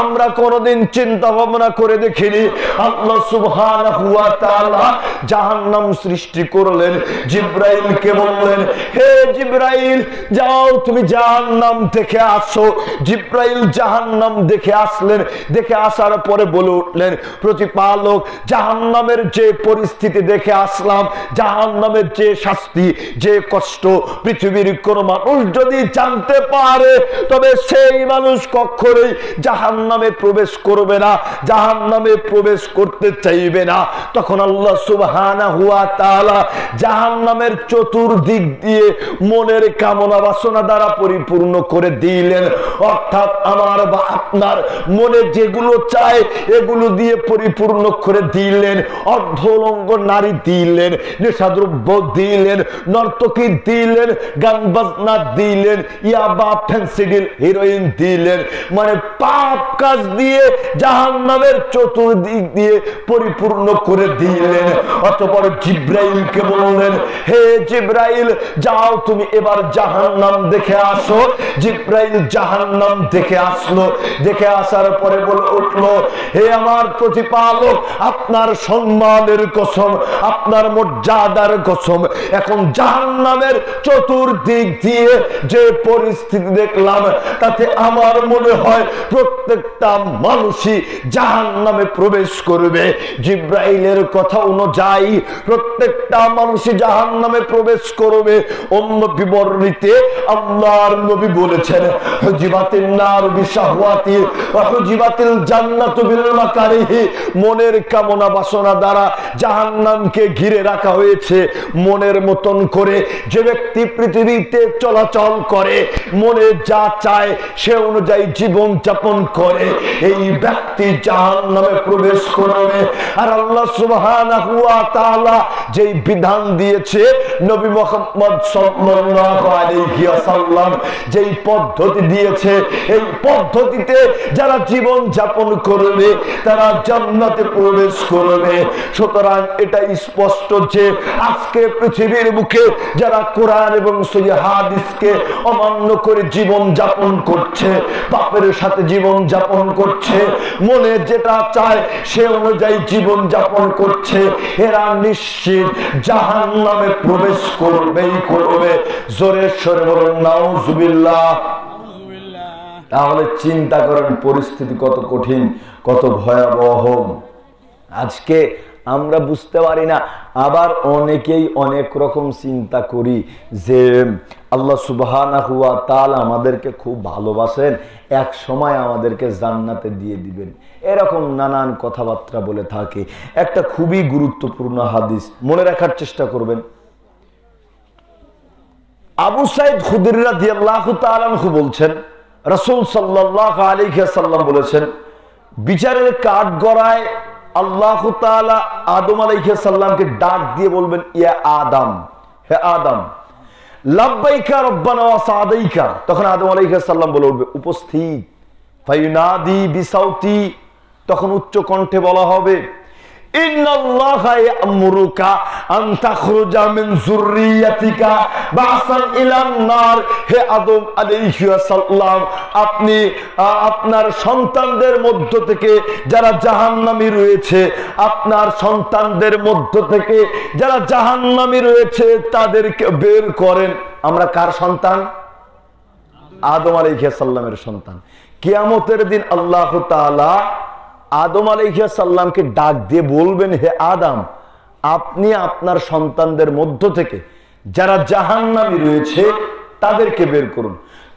আমরা কোনদিন চিন্তা ভাবনা করে দেখিনি। আল্লাহ সুবহানাহু ওয়া তাআলা জাহান্নাম সৃষ্টি করলেন, জিবরাইলকে বললেন হে জিবরাইল যাও তুমি জাহান্নাম দেখে আসো। জিবরাইল জাহান্নাম দেখে আসলেন, দেখে আসার পরে বলে উঠলেন প্রতিপালক জাহান্নামের যে পরিস্থিতি দেখে আসলাম, জাহান্নামের যে শাস্তি, যে কষ্ট, পৃথিবীর কোন মানুষ যদি জানতে পারে তবে সেই মানুষ কখনোই জাহান্নামে প্রবেশ করবে না, জাহান্নামে প্রবেশ করতে চাইবে না। তখন আল্লাহ সুবহানাহু ওয়া তাআলা জাহান্নামের চতুর্দিক দিয়ে মনের কামনা বাসনা দ্বারা পরিপূর্ণ করে দিলেন। অর্থাৎ আমার বা আপনার মনে যেগুলো চায় এগুলো দিয়ে পরিপূর্ণ করে দিলেন। অর্ধলঙ্গ নারী দিলেন, নেশাদ্রব্য দিলেন, নর্তকী দিলেন, গান বাজনা দিলেন, ইয়াবা, ফেন্সিডিল, হিরোইন দিলেন। মানে পাপ কাজ দিয়ে জাহান্নামের চতুর্দিক দিয়ে পরিপূর্ণ করে দিলেন। অতঃপর জিবরাইলকে বললেন হে জিবরাইল যাও তুমি এবার জাহান্নাম দেখে আসো। জিবরাইল জাহান্নাম দেখে আসলো, দেখে আসার পরে বলে উঠলো হে আমার প্রতিপালক আপনার সম্মানের কসম, আপনার মর্যাদার কসম, এখন জাহান্নামের চতুর্দিক দিয়ে যে পরিস্থিতি দেখলাম তাতে আমার মনে হয় প্রত্যেকটা মানুষই জাহান্নামে প্রবেশ করবে। জিব্রাইলের কথা অনুযায়ী প্রত্যেকটা মানুষই জাহান্নামে প্রবেশ করবে। অন্য বিবরণীতে আল্লাহর নবী বলেছেন, হুজিবাতিন নার বিশাহওয়াতি ওয়া হুজিবাতিল জান্নাতু বিল মাকারিহি। মনের কামনা বাসনা দ্বারা জাহান্নামকে ঘিরে রাখা হয়েছে। মনের মতন করে যে ব্যক্তি পৃথিবীতে চলাচল করে, মনে যা চায় সে অনুযায়ী জীবন যাপন করে, এই ব্যক্তি জাহান্নামে প্রবেশ করবে। আর আল্লাহ সুবহানাহু ওয়া তাআলা যেই বিধান দিয়েছে, নবী মুহাম্মদ সাল্লাল্লাহু আলাইহি ওয়াসাল্লাম যেই পদ্ধতি দিয়েছে, এই পদ্ধতিতে যারা জীবন যাপন করবে তারা জান্নাতে প্রবেশ করবে। সুতরাং এটা স্পষ্ট যে আজকে পৃথিবীর বুকে যারা কোরআন এবং সহিহ হাদিসকে অমান্য করে জীবন যাপন করছে, পাপের সাথে জীবন যাপন করছে, মনে যেটা চায় সে অনুযায়ী জীবন যাপন করছে, এরা নিশ্চিত জাহান্নামে প্রবেশ করবেই করবে। জোরে সোরে বলুন নাউজুবিল্লাহ। তাহলে চিন্তা করেন পরিস্থিতি কত কঠিন, কত ভয়াবহ। আজকে আমরা বুঝতে পারি না, আবার অনেকেই অনেক রকম চিন্তা করি যে আল্লাহ সুবহানাহু ওয়া তাআলা আমাদেরকে খুব ভালোবাসেন, এক সময় আমাদেরকে জান্নাতে দিয়ে দিবেন, এরকম নানান কথাবার্তা বলে থাকে। একটা খুবই গুরুত্বপূর্ণ হাদিস মনে রাখার চেষ্টা করবেন। আবু সাঈদ খুদরি রাদিয়াল্লাহু তাআলা আনহু বলছেন, রাসূল সাল্লাল্লাহু আলাইহি ওয়াসাল্লাম বলেছেন, বিচারের কাঠগড়ায় আল্লাহ তাআলা আদম আলাইহিস সালামকে ডাক দিয়ে বলবেন, ইয়া আদম, হে আদম, লাব্বাইকা রব্বানা ওয়া সাদাইকা। তখন আদম আলাইহিস সালাম বলে উঠবে, উপস্থিত। ফায়ুনাদি বিসাউতি, তখন উচ্চ কণ্ঠে বলা হবে, ইন্নাল্লাহা ইয়া'মুরুকা আন তাখরুজা মিন যুররিয়াতিকা বাসান ইলান নার। হে আদম আলাইহিস সালাম, আপনি আপনার সন্তানদের মধ্য থেকে যারা জাহান্নামী রয়েছে, আপনার সন্তানদের মধ্য থেকে যারা জাহান্নামী রয়েছে তাদেরকে বের করেন। আমরা কার সন্তান? আদম আলাইহিস সালামের সন্তান। কিয়ামতের দিন আল্লাহ তাআলা আদম আলাইহিস সালামকে ডাক দিয়ে বলবেন, হে আদম, আপনি আপনার সন্তানদের মধ্য থেকে যারা জাহান্নামী রয়েছে তাদেরকে বের করুন।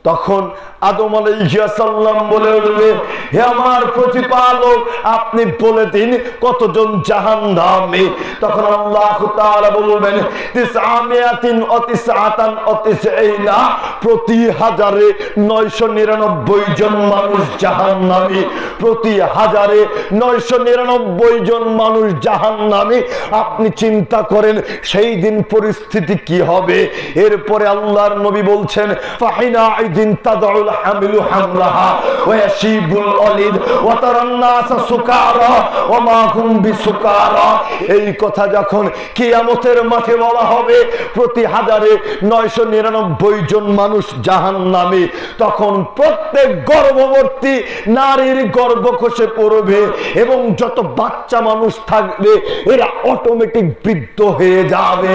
তখন আদম আলাইহিস সালাম বলে উঠবে, হে আমার প্রতিপালক, আপনি বলে দিন কতজন জাহান্নামী। তখন আল্লাহ তাআলা বলবেন, 999 প্রতি হাজারে 999 জন মানুষ জাহান্নামী, প্রতি হাজারে 999 জন মানুষ জাহান্নামী। আপনি চিন্তা করেন সেই দিন পরিস্থিতি কি হবে। এরপরে আল্লাহর নবী বলছেন, ফাহিনা দিন তাদউল হামিলু হামলাহা ওয়া ইয়াশিবুল ওয়ালিদ ওয়া তারান নাস সুকারা ওয়া মা হুম বিসুকারা। এই কথা যখন কিয়ামতের মাঠে বলা হবে, প্রতি হাজারে 999 জন মানুষ জাহান্নামী, তখন প্রত্যেক গর্ভবতী নারীর গর্ভ খসে পড়বে এবং যত বাচ্চা মানুষ থাকবে এরা অটোমেটিক বৃদ্ধ হয়ে যাবে।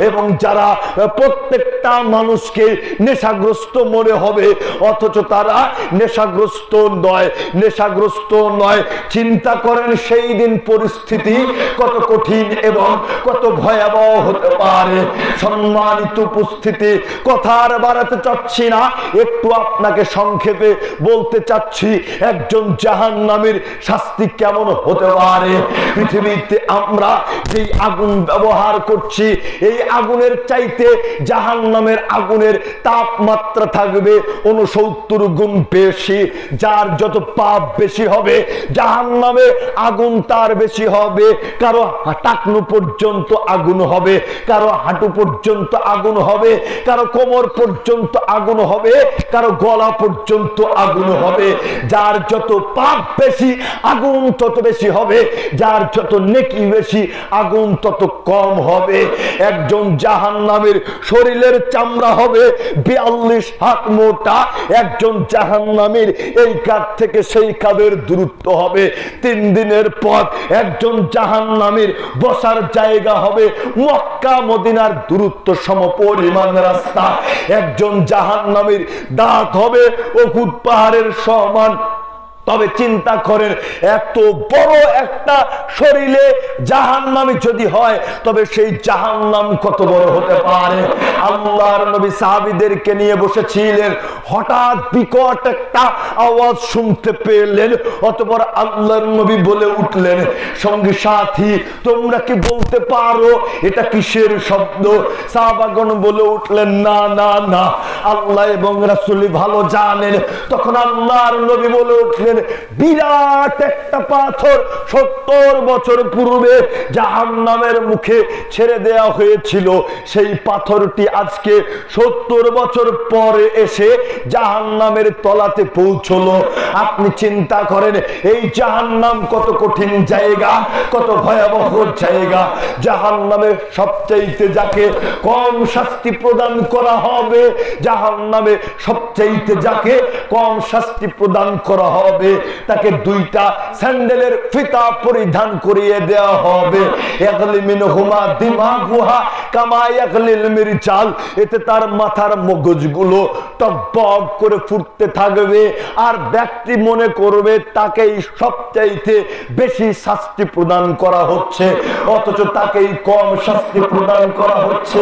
এবং যারা প্রত্যেকটা মানুষকে নেশাগ্রস্ত মনে হবে, অথচ তারা নেশাগ্রস্ত নয়। চিন্তা করেন সেই দিন পরিস্থিতি কত কঠিন এবং কত ভয়াবহ হতে পারে। সম্মানিত উপস্থিতি, কথা আর বাড়াতে চাচ্ছি না, একটু আপনাকে সংক্ষেপে বলতে চাচ্ছি একজন জাহান্নামীর শাস্তি কেমন হতে পারে। পৃথিবীতে আমরা যেই আগুন ব্যবহার করছি, এই আগুনের চাইতে জাহান্নামের আগুনের তাপমাত্রা থাকবে 69 গুণ বেশি। যার যত পাপ বেশি হবে জাহান্নামে আগুন তার বেশি হবে। কারো টাকনু পর্যন্ত আগুন হবে, কারো হাঁটু পর্যন্ত আগুন হবে, কারো কোমর পর্যন্ত আগুন হবে, কারো গলা পর্যন্ত আগুন হবে। যার যত পাপ বেশি আগুন তত বেশি হবে, যার যত নেকি বেশি আগুন তত কম হবে। একজন জাহান্নামীর শরীরের চামড়া হবে 42 হাত মোটা। একজন জাহান্নামীর এই কাঁধ থেকে সেই কাঁধের দূরত্ব হবে 3 দিনের পথ। একজন জাহান্নামীর বসার জায়গা হবে মক্কা মদিনার দূরত্ব সমপরিমাণ রাস্তা। একজন জাহান্নামীর দাঁত হবে উহুদ পাহাড়ের সমান। তবে চিন্তা করেন, এত বড় একটা শরীরে জাহান্নামী যদি হয়, তবে সেই জাহান্নাম কত বড় হতে পারে। আল্লাহর নবী সাহাবীদেরকে নিয়ে বসেছিলেন, হঠাৎ বিকট একটা আওয়াজ শুনতে পেলেন। অতঃপর আল্লাহর নবী বলে উঠলেন, সঙ্গী সাথী, তোমরা কি বলতে পারো এটা কিসের শব্দ? সাহাবাগণ বলে উঠলেন, না না না, আল্লাহ এবং রাসূল ভালো জানেন। তখন আল্লাহর নবী বলে উঠলেন, বিরাট একটা পাথর 70 বছর পূর্বে জাহান্নামের মুখে ছেড়ে দেয়া হয়েছিল, সেই পাথরটি আজকে 70 বছর পরে এসে জাহান্নামের তলাতে পৌঁছলো। আপনি চিন্তা করেন, এই জাহান্নাম কত কঠিন জায়গা, কত ভয়াবহ জায়গা। জাহান্নামে সবচাইতে যাকে কম শাস্তি প্রদান করা হবে, জাহান্নামে সবচাইতে যাকে কম শাস্তি প্রদান করা হবে, তাকে 2টা স্যান্ডেলের ফিতা পরিধান করিয়ে দেওয়া হবে। ইয়াগলি মিনহুমা দিমাগুহা কামা ইয়াগলিল মিরজাল, এতে তার মাথার মগজগুলো টকবক করে ফুটতে থাকবে, আর ব্যক্তি মনে করবে তাকেই সবচাইতে বেশি শাস্তি প্রদান করা হচ্ছে, অথচ তাকেই কম শাস্তি প্রদান করা হচ্ছে।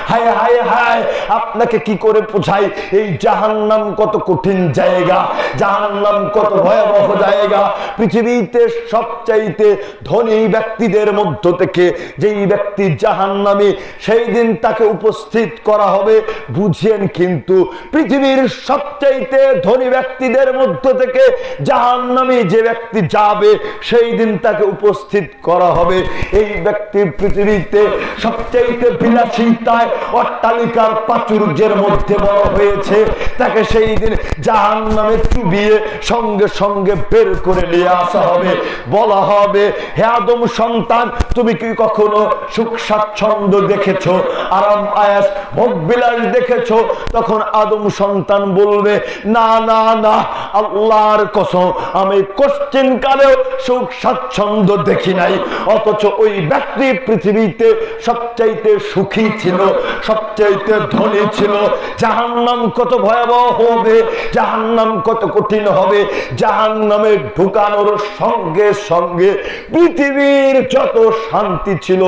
হায় হায় হায়, আপনাকে কি করে বোঝাই এই জাহান্নাম কত কঠিন জায়গা, জাহান্নাম কত ভয়াবহ জায়গা। পৃথিবীতে সবচাইতে ধনী ব্যক্তিদের মধ্য থেকে যেই ব্যক্তি জাহান্নামী, সেই দিন তাকে উপস্থিত করা হবে, বুঝেন, কিন্তু পৃথিবীর সবচাইতে ধনী ব্যক্তিদের মধ্য থেকে জাহান্নামী যে ব্যক্তি যাবে, সেই দিন তাকে উপস্থিত করা হবে। এই ব্যক্তি পৃথিবীতে সবচাইতে বিলাসিতায় অট্টালিকার প্রাচুর্যের মধ্যে বড় হয়েছে, তাকে সেই দিন জাহান্নামে চুবিয়ে সঙ্গে সঙ্গে বের করে নিয়ে আসা হবে। বলা হবে, হে আদম সন্তান, তুমি কি কখনো সুখ স্বাচ্ছন্দ্য দেখেছো, আরাম আয়াস ভোগ বিলাস দেখেছো? তখন আদম সন্তান বলবে, না না না, আল্লাহর কসম, আমি কোশ্চেন কালেও সুখ স্বাচ্ছন্দ্য দেখি নাই। অথচ ওই ব্যক্তি পৃথিবীতে সবচাইতে সুখী ছিল, সবচাইতে ধনী ছিল। জাহান্নাম কত ভয়াবহ হবে, জাহান্নাম কত কঠিন হবে। জাহান্নামে ঢুকানোর সঙ্গে সঙ্গে পৃথিবীর যত শান্তি ছিল,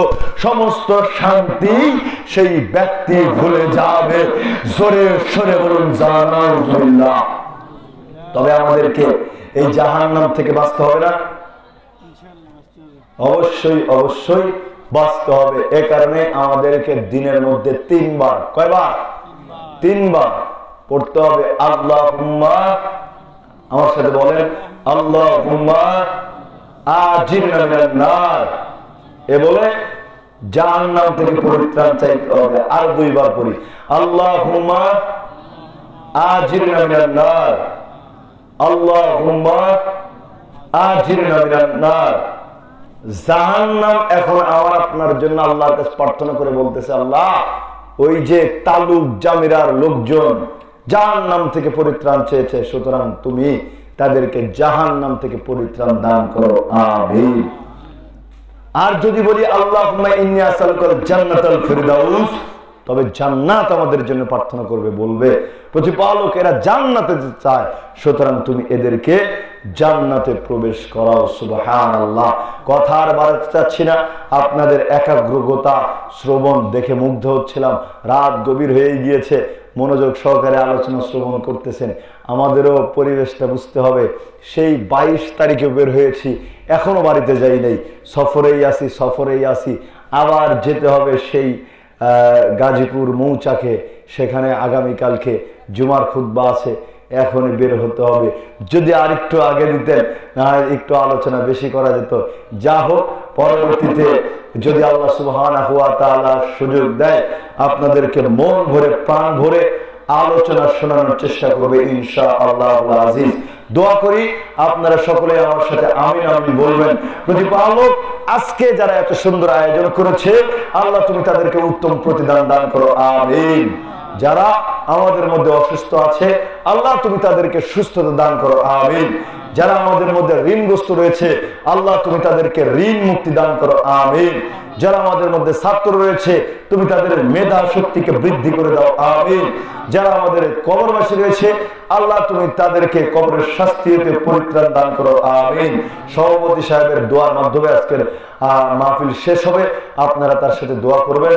সমস্ত শান্তি সেই ব্যক্তি ভুলে যাবে। জোরে সরে বলুন জানাল্লাহ। তবে আমাদেরকে এই জাহান্নাম থেকে বাঁচতে হবে না? অবশ্যই অবশ্যই বাঁচতে হবে। এ কারণে আমাদেরকে দিনের মধ্যে 3 বার, কয়বার? 3 বার পড়তে হবে, আল্লাহুম্মা, আমার সাথে বলেন, আল্লাহুম্মা আজিরনা মিনান নার। এ বলে জাহান্নাম থেকে পরিত্রাণ চাইতে হবে। আর 2 বার পড়ি, আল্লাহুম্মা আজিরনা মিনান নার, আল্লাহুম্মা আজিরনা মিনান নার। জাহান্নাম এখন আমার আপনার জন্য আল্লাহর কাছে প্রার্থনা করে বলতেছে, আল্লাহ, ওই যে তালুক জামিরার লোকজন জাহান্নাম থেকে পরিত্রাণ চেয়েছে, সুতরাং তুমি তাদেরকে জাহান্নাম থেকে পরিত্রাণ দান করো, আমিন। আর যদি বলি আল্লাহুম্মা ইন্নী আসআলুকাল জান্নাতাল ফিরদাউস, তবে জান্নাত আমাদের জন্য প্রার্থনা করবে, বলবে প্রতিপালক এরা জান্নাতে চায়, সুতরাং তুমি এদেরকে জান্নাতে প্রবেশ করাও। সুবহানাল্লাহ। কথা আর বাড়াতে চাচ্ছি না, আপনাদের একাগ্রতা শ্রবণ দেখে মুগ্ধ হচ্ছিলাম। রাত গভীর হয়ে গিয়েছে, মনোযোগ সহকারে আলোচনা শ্রবণ করতেছেন। আমাদেরও পরিবেশটা বুঝতে হবে। সেই 22 তারিখে বের হয়েছি, এখনো বাড়িতে যাই নাই, সফরেই আসি। আবার যেতে হবে সেই গাজীপুর মৌচাকে, সেখানে আগামীকালকে জুমার খুতবা আছে, এখনই বের হতে হবে। যদি আর একটু আগে দিতেন, একটু আলোচনা বেশি করা যেত। যা হোক, পরবর্তীতে যদি আল্লাহ সুবহানাহু ওয়া তাআলা সুযোগ দেয়, আপনাদেরকে মন ভরে প্রাণ ভরে আলোচনা শোনানোর চেষ্টা করবে ইনশাআল্লাহ আজিজ। দোয়া করি আপনারা সকলে আমার সাথে আমিন আমিন বলবেন। প্রতিপালক আজকে যারা এত সুন্দর আয়োজন করেছে, আল্লাহ তুমি তাদেরকে উত্তম প্রতিদান দান করো, আমিন। যারা আমাদের মধ্যে অসুস্থ আছে, আল্লাহ তুমি তাদেরকে সুস্থতা দান করো, আমিন। যারা আমাদের মধ্যে ঋণগ্রস্ত রয়েছে আল্লাহ তুমি তাদেরকে ঋণ মুক্তি দান করো, আমিন। যারা আমাদের মধ্যে ছাত্র রয়েছে তুমি তাদের মেধা শক্তিকে বৃদ্ধি করে দাও, আমিন। যারা আমাদের কবরবাসী রয়েছে আল্লাহ তুমি তাদেরকে কবরের শাস্তি হতে পরিত্রাণ দান করো, আমিন। সভাপতি সাহেবের দোয়ার মাধ্যমে আজকের মাহফিল শেষ হবে, আপনারা তার সাথে দোয়া করবেন।